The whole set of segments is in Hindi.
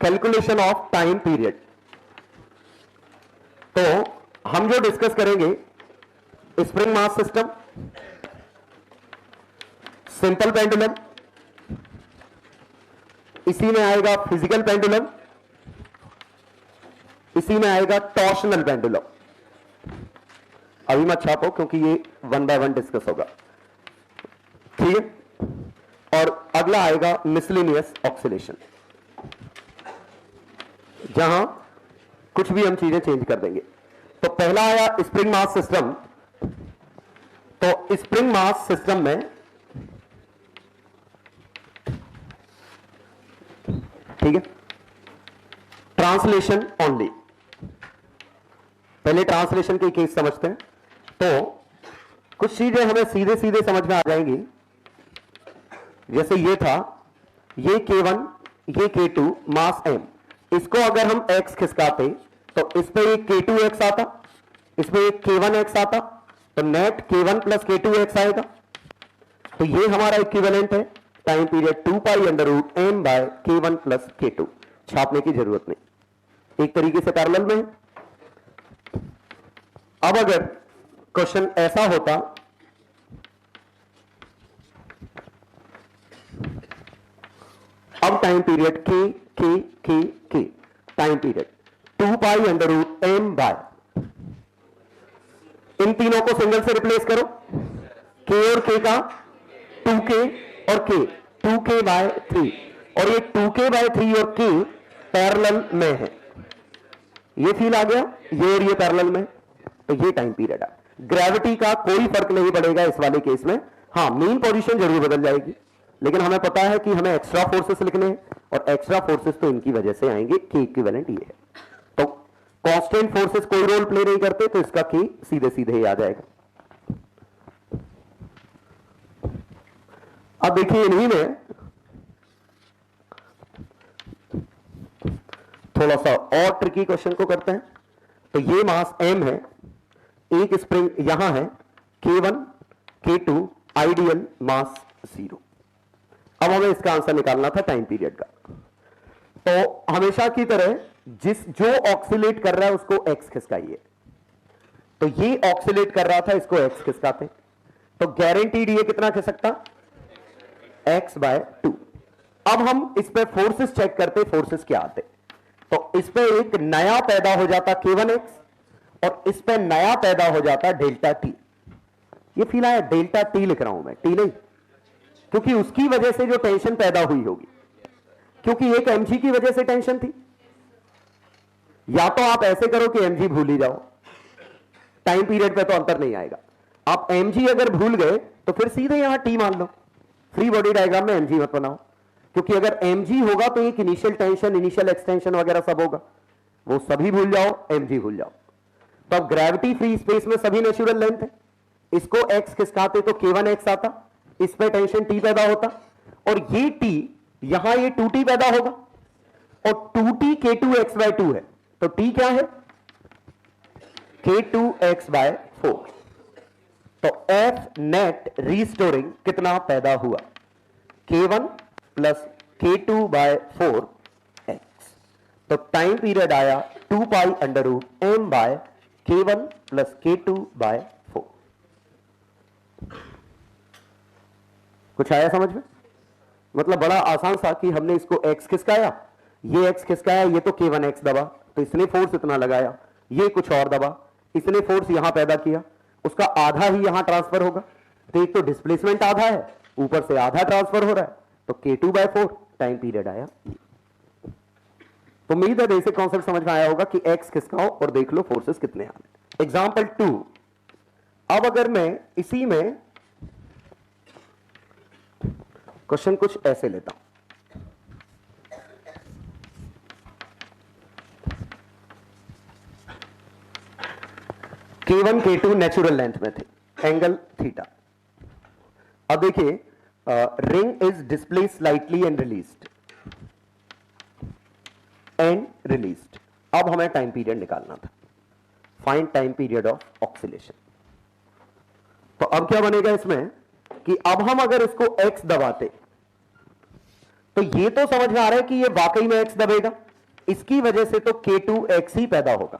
Calculation of time period. तो हम जो डिस्कस करेंगे, spring mass system, simple pendulum, इसी में आएगा फिजिकल पेंडुलम, इसी में आएगा टॉर्शनल पेंडुलम। अभी मत छापो क्योंकि ये 1 बाय 1 डिस्कस होगा, ठीक है। और अगला आएगा मिसलिनियस ऑक्सीलेशन, जहां कुछ भी हम चीजें चेंज कर देंगे। तो पहला आया स्प्रिंग मास सिस्टम। तो स्प्रिंग मास सिस्टम में ठीक है, ट्रांसलेशन ओनली। पहले ट्रांसलेशन के केस समझते हैं। तो कुछ चीजें हमें सीधे सीधे समझ में आ जाएंगी। जैसे ये था, ये K1, ये K2, मास m। इसको अगर हम x खिसकाते तो इस पे एक K2x आता, इस पे एक K1x आता, तो नेट K1 प्लस K2x आएगा। तो ये हमारा इक्विवेलेंट है time period 2 pi under root m by K1 plus K2। छापने की जरूरत नहीं, एक तरीके से पैरेलल में है। अब अगर क्वेश्चन ऐसा होता, अब time period K time period 2 pi under root m by, इन तीनों को सिंगल से रिप्लेस करो, K और K का 2K और K 2K बाय 3, और ये 2K बाय 3 और K पैरेलल में है। ये फील आ गया, ये और ये पैरेलल में, तो ये टाइम पीरियड है। ग्रेविटी का कोई फर्क नहीं पड़ेगा इस वाले केस में। हाँ, मेन पोजीशन जरूर बदल जाएगी, लेकिन हमें पता है कि हमें एक्स्ट्रा फोर्सेस लिखने हैं, और एक्स्ट्रा फोर्सेस तो इनकी वजह से आएंगे। K इक्विवेलेंट ये है। तो कांस्टेंट फोर्सेस कोई रोल प्ले नहीं करते, तो इसका K सीधे सीधे ही आ जाएगा। अब देखिए, इन्हीं में थोड़ा सा और ट्रिकी क्वेश्चन को करते हैं। तो ये मास m है, एक स्प्रिंग यहां है K1 K2, आइडियल मास 0। अब हमें इसका आंसर निकालना था टाइम पीरियड का। तो हमेशा की तरह जो ऑक्सीलेट कर रहा है उसको x खिसकाइए। तो ये ऑक्सीलेट कर रहा था, इसको x खिसकाते, तो गारंटीड ये कितना खिसकता, x बाय 2। अब हम इस पे फोर्सेस चेक करते, फोर्सेस क्या आते। तो इस पे एक नया पैदा हो जाता K1x, और इस पे नया पैदा हो जाता डेल्टा T। ये फील आया, डेल्टा T लिख रहा हूं मैं, T नहीं, क्योंकि उसकी वजह से जो टेंशन पैदा हुई होगी, क्योंकि एक mg की वजह से टेंशन थी। या तो आप ऐसे करो कि mg भूल ही जाओ, टाइम पीरियड पे तो अंतर नहीं आएगा। आप mg अगर भूल गए तो फिर सीधे यहां T मान लो, फ्री बॉडी डायग्राम में mg मत बनाओ, क्योंकि अगर mg होगा तो एक इनिशियल टेंशन, इनिशियल एक्सटेंशन वगैरह सब होगा, वो सभी भूल जाओ, mg भूल जाओ। तो अब ग्रेविटी फ्री स्पेस में सभी नेचुरल लेंथ है, इसको x खिसकाते तो K1x आता, इस पे टेंशन T पैदा होता, और ये T यहां ये 2T पैदा होगा, और 2T K2x बाय 2 है, तो T क्या है, K2x बाय 4। तो F नेट रीस्टोरिंग कितना पैदा हुआ, K1 plus K2 bye 4x। तो टाइम पीरियड आया 2 pi under root m by K1 plus K2 by 4। कुछ आया समझ में? मतलब बड़ा आसान सा कि हमने इसको x खिसकाया, ये x खिसकाया, ये तो K1x दबा, तो इसने फोर्स इतना लगाया, ये कुछ और दबा, इसने फोर्स यहां पैदा किया, उसका आधा ही यहां ट्रांसफर होगा। तो एक तो डिस्प्लेसमेंट आधा है, ऊपर से आधा ट्रांसफर हो रहा है, तो K2 बाय 4 टाइम पीरियड आया। तो उम्मीद है बेसिक कॉन्सेप्ट समझ में आया होगा कि x खिसकाओ और देख लो फोर्सेस कितने आने। एग्जांपल 2, अब अगर मैं इसी में क्वेश्चन कुछ ऐसे लेता हूं, K1 K2 नेचुरल लेंथ में थे, एंगल थीटा। अब देखिए, ring is displace slightly and released, अब हमें टाइम पीरियड निकालना था, find time period of oscillation. तो अब क्या बनेगा इसमें कि अब हम अगर इसको x दबाते, तो ये तो समझ में आ रहा है कि ये वाकई में x दबेगा, इसकी वजह से तो K2x ही पैदा होगा,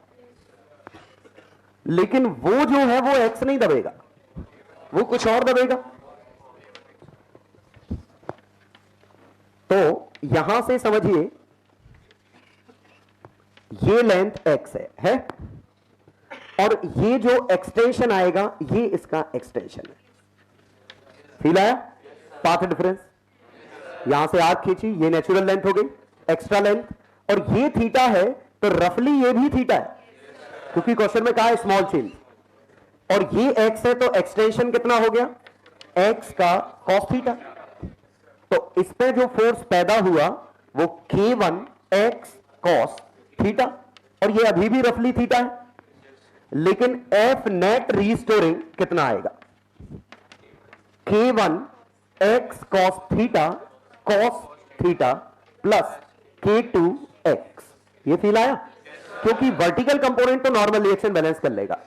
लेकिन वो जो है वो x नहीं दबेगा, वो कुछ और दबेगा। तो यहां से समझिए ये लेंथ x है और ये जो एक्सटेंशन आएगा ये इसका एक्सटेंशन है। फील आया पाथ डिफरेंस? यहां से आर्क खींची, ये नेचुरल लेंथ हो गई, एक्स्ट्रा लेंथ, और ये थीटा है तो रफली ये भी थीटा है, क्योंकि क्वेश्चन में कहा है स्मॉल चेंज, और ये x है तो एक्सटेंशन कितना हो गया, x का cos थीटा। तो इस पे जो फोर्स पैदा हुआ वो K1x cos थीटा, और ये अभी भी रफली थीटा है, लेकिन F नेट रीस्टोरिंग कितना आएगा, K1x cos theta plus K2x। ये फील आया? क्योंकि वर्टिकल कंपोनेंट तो नॉर्मल रिएक्शन बैलेंस कर लेगा,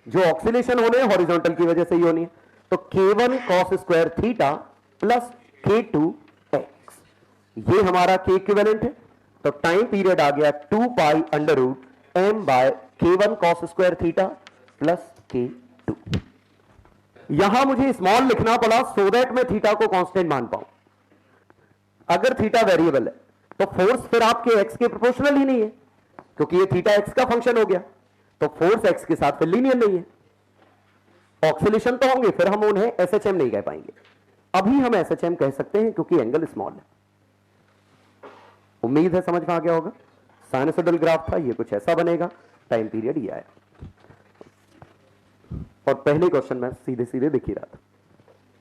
जो ऑक्सीलेशन होने हॉरिजॉन्टल की वजह से ही होनी है। तो K1 cos square theta plus K2x, ये हमारा K इक्विवेलेंट है। तो टाइम पीरियड आ गया 2 pi under root m by K1 cos square theta plus K2। यहां मुझे स्मॉल लिखना पड़ा सो दैट मैं थीटा को कांस्टेंट मान पाऊं। अगर थीटा वेरिएबल है तो फोर्स फिर आपके x के प्रोपोर्शनल ही नहीं है, क्योंकि ये थीटा x का फंक्शन हो गया, तो फोर्स x के साथ फिर लीनियर नहीं है। ऑक्सीलेशन तो होंगे, फिर हम उन्हें SHM नहीं कह पाएंगे। अभी हम SHM कह सकते हैं क्योंकि एंगल स्मॉल है। उम्मीद है समझ में आ गया होगा। साइनसोइडल ग्राफ था, ये कुछ ऐसा बनेगा, टाइम पीरियड ये आया, और पहले क्वेश्चन में सीधे सीधे दिख ही रहा था।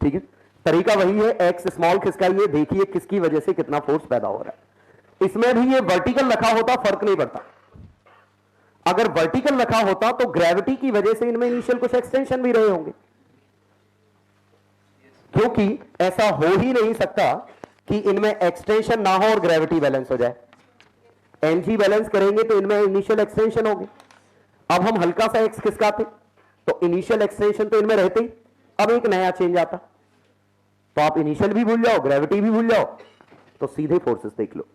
ठीक है, तरीका वही है, एक्स स्मॉल खिसकाइए, देखिए किसकी वजह से कितना फोर्स पैदा हो रहा है। इसमें भी ये वर्टिकल रखा होता फर्क नहीं पड़ता, अगर वर्टिकल रखा होता तो ग्रेविटी की वजह से इनमें इनिशियल कुछ एक्सटेंशन भी रहे होंगे, क्योंकि ऐसा हो ही नहीं सकता कि इनमें एक्सटेंशन ना हो और ग्रेविटी बैलेंस हो जाए। mg बैलेंस करेंगे तो इनमें इनिशियल एक्सटेंशन होगी। अब हम हल्का सा एक्स खिसकाते तो इनिशियल एक्सटेंशन तो इनमें रहते ही, अब एक नया चेंज आता तो आप इनिशियल भी भूल जाओ, ग्रेविटी भी भूल जाओ, तो सीधे फोर्सेस देख लो।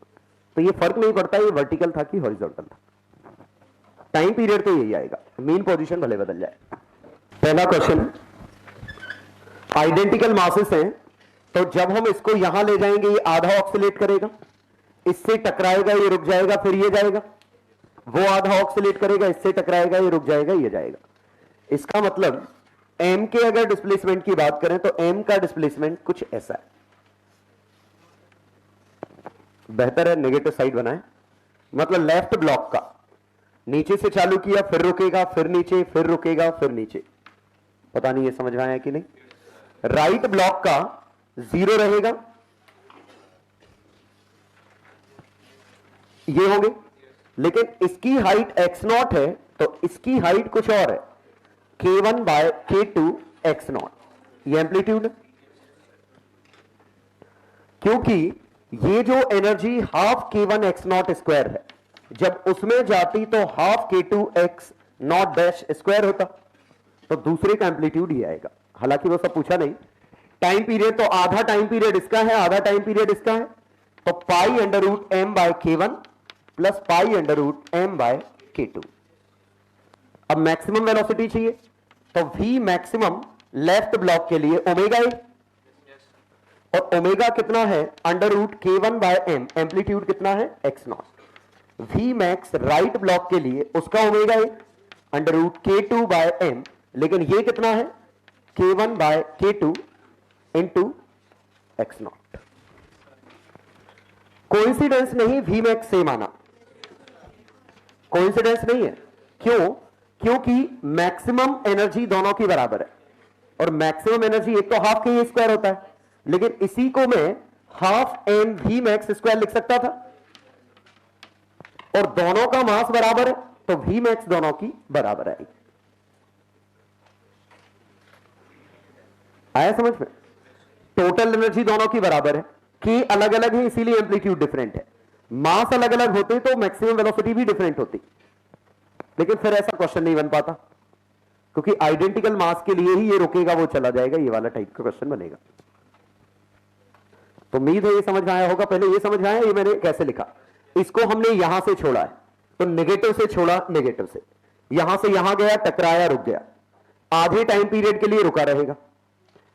तो ये फर्क नहीं पड़ता ये वर्टिकल था कि हॉरिजॉन्टल था। टाइम पीरियड तो यही आएगा, मीन पोजीशन भले बदल जाए। पहला क्वेश्चन, आइडेंटिकल मासेस हैं, तो जब हम इसको यहां ले जाएंगे ये आधा ऑक्सीलेट करेगा, इससे टकराएगा ये रुक जाएगा, फिर ये जाएगा, वो आधा ऑक्सीलेट करेगा, इससे टकराएगा ये रुक जाएगा, ये जाएगा। इसका मतलब m के अगर डिस्प्लेसमेंट की बात करें तो m का डिस्प्लेसमेंट कुछ ऐसा है। बेहतर है नेगेटिव साइड बनाएं, मतलब लेफ्ट ब्लॉक का नीचे से चालू किया, फिर रुकेगा, फिर नीचे, फिर रुकेगा, फिर नीचे। पता नहीं ये समझ में आया कि नहीं। राइट ब्लॉक का 0 रहेगा, ये होंगे, लेकिन इसकी हाइट x0 है तो इसकी हाइट कुछ और है, K1 बाय K2 x0। ये एम्पलीट्यूड है, क्योंकि ये जो energy half K1 x0 square है, जब उसमें जाती तो half K2 x0 dash square होता, तो दूसरे का एम्पलीट्यूड ये आएगा। हालांकि वो सब पूछा नहीं। टाइम पीरियड तो आधा टाइम पीरियड इसका है, आधा टाइम पीरियड इसका है, तो pi under root m by K1 plus pi under root m by K2। अब मैक्सिमम वेलोसिटी चाहिए तो v मैक्सिमम लेफ्ट ब्लॉक के लिए ओमेगा है, और ओमेगा कितना है, under root K1 by m, amplitude कितना है x0। v max right block के लिए उसका ओमेगा है under root K2 bye m, लेकिन ये कितना है K1 by K2 into x0। Coincidence नहीं, v मैक्स सेम आना, कोइंसिडेंस नहीं है। क्यों? क्योंकि मैक्सिमम एनर्जी दोनों की बराबर है, और मैक्सिमम एनर्जी एक तो हाफ के स्क्वायर होता है, लेकिन इसी को मैं half m v max square लिख सकता था, और दोनों का मास बराबर है तो वी मैक्स दोनों की बराबर आएगी। आया समझ में? टोटल एनर्जी दोनों की बराबर है, के अलग अलग है इसीलिए एम्पलीट्यूड डिफरेंट है। मास अलग अलग होते तो मैक्सिमम वेलोसिटी भी डिफरेंट होती, लेकिन फिर ऐसा क्वेश्चन नहीं बन पाता, क्योंकि आइडेंटिकल मास के लिए ही ये रुकेगा वो चला जाएगा, ये वाला टाइप का क्वेश्चन बनेगा। तो उम्मीद है ये समझ में आया होगा। पहले ये समझ में आया ये मैंने कैसे लिखा। इसको हमने यहां से छोड़ा है, तो नेगेटिव से छोड़ा, नेगेटिव से यहां गया, टकराया, रुक गया, आधे टाइम पीरियड के लिए रुका रहेगा।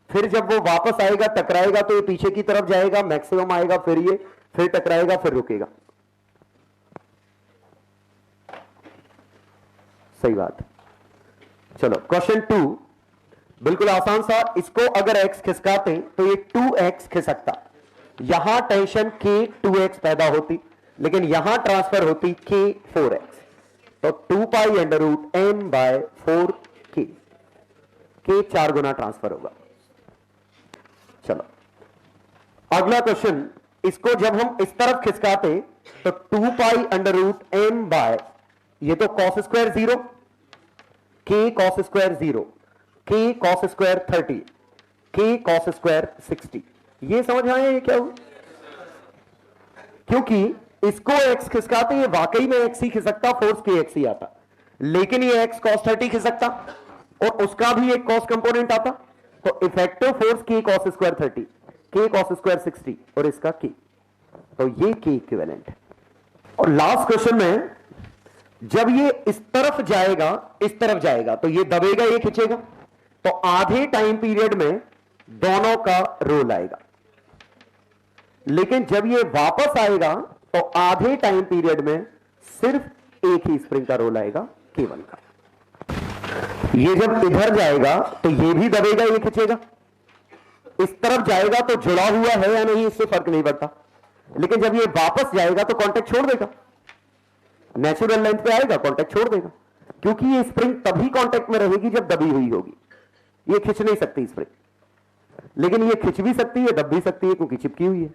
फिर जब वो वापस आएगा, टकराएगा, तो ये पीछे की तरफ जाएगा, मैक्सिमम आएगा, फिर ये, फिर टकराएगा, फिर रुकेगा। सही बात। चलो क्वेश्चन 2 बिल्कुल आसान सा। इसको अगर x खिसकाते तो ये 2x खिसकता, यहां टेंशन k 2x पैदा होती, लेकिन यहां ट्रांसफर होती k 4x, तो 2 pi under root m by 4k, k 4 गुना ट्रांसफर होगा। चलो अगला क्वेश्चन, इसको जब हम इस तरफ खिसकाते तो 2 pi under root m by, ये तो cos square 0, k cos square 0, k cos square 30, k cos square 60। ये समझ आए ये क्या हुआ? क्योंकि इसको x खिसकाते ये वाकई में x ही खिसकता, फोर्स k x ही आता, लेकिन ये x cos 30 खिसकता और उसका भी एक cos कंपोनेंट आता, तो effective force k cos square 30, k cos square 60 और इसका k, तो ये k इक्विवेलेंट है। और लास्ट क्वेश्चन में जब ये इस तरफ जाएगा तो ये दबेगा, ये खिंचेगा, तो आधे टाइम पीरियड में दोनों का रोल आएगा, लेकिन जब ये वापस आएगा तो आधे टाइम पीरियड में सिर्फ एक ही स्प्रिंग का रोल आएगा, केवल का। ये जब इधर जाएगा तो ये भी दबेगा, ये खिंचेगा, इस तरफ जाएगा तो जुड़ा हुआ है या नहीं इससे फर्क नहीं पड़ता, लेकिन जब ये वापस जाएगा तो कांटेक्ट छोड़ देगा, नेचुरल लेंथ पे आएगा, कांटेक्ट छोड़ देगा, क्योंकि ये स्प्रिंग तभी कांटेक्ट में रहेगी जब दबी हुई होगी। ये खिंच नहीं सकती स्प्रिंग, लेकिन ये खिंच भी सकती है, दब भी सकती है, क्योंकि चिपकी हुई है।